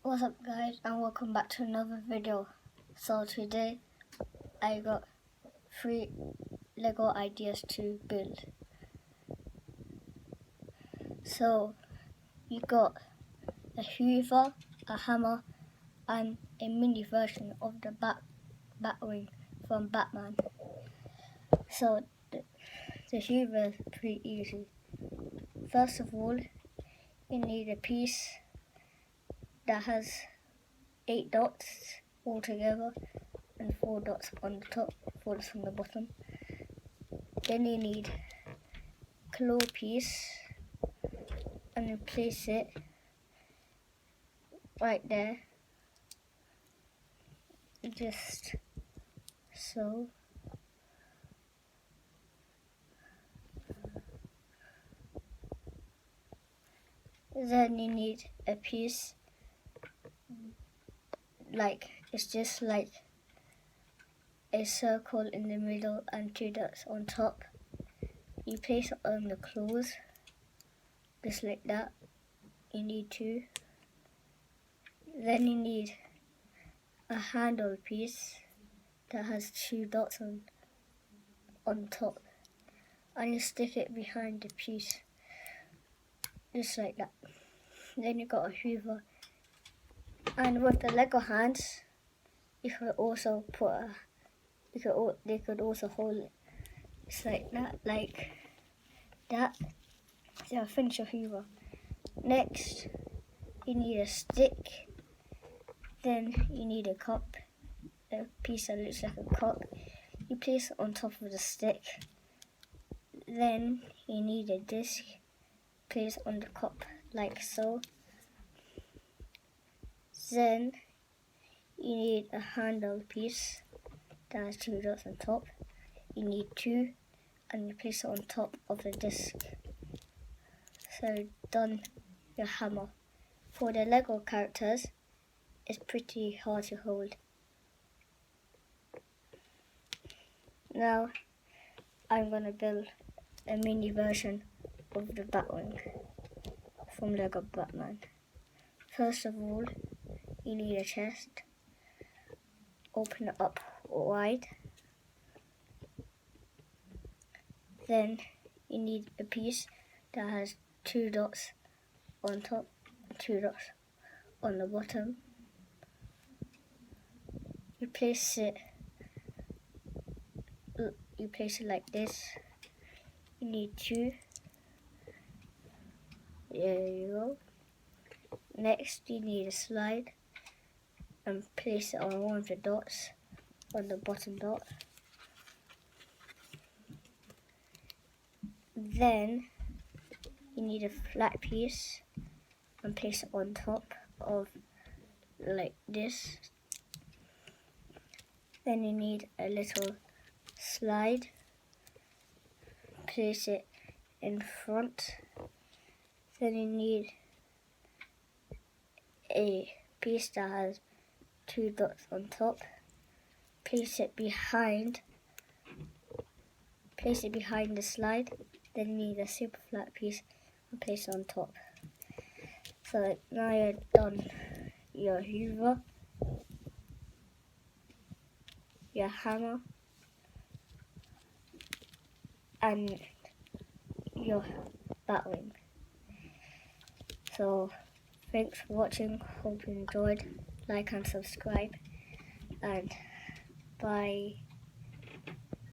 What's up guys, and welcome back to another video. So today I got 3 Lego ideas to build. So you got a Hoover, a hammer and a mini version of the batwing from Batman. So the Hoover is pretty easy. First of all, you need a piece that has 8 dots altogether and 4 dots on the top, 4 dots on the bottom. Then you need claw piece and you place it right there, just so. Then you need a piece like, it's just like a circle in the middle and 2 dots on top. You place it on the claws, just like that. You need 2. Then you need a handle piece that has 2 dots on top, and you stick it behind the piece, just like that. Then you got a Hoover, and with the Lego hands, you could also put they could also hold it just like that. So finish your Hoover. Next, you need a stick. Then you need a cup, a piece that looks like a cup. You place it on top of the stick. Then you need a disc. Place on the cup like so. Then you need a handle piece that has 2 dots on top. You need 2, and you place it on top of the disc. So done your hammer. For the Lego characters, it's pretty hard to hold. Now I'm gonna build a mini version of the Batwing from Lego Batman. First of all, you need a chest. Open it up wide. Then you need a piece that has 2 dots on top, 2 dots on the bottom. You place it like this. You need 2. There you go. Next, you need a slide and place it on one of the dots on the bottom dot. Then you need a flat piece and place it on top of like this. Then you need a little slide. Place it in front. Then you need a piece that has 2 dots on top. Place it behind the slide. Then you need a super flat piece and place it on top. So now you're done your Hoover, your hammer, and your batwing. So thanks for watching, hope you enjoyed. Like and subscribe, and bye.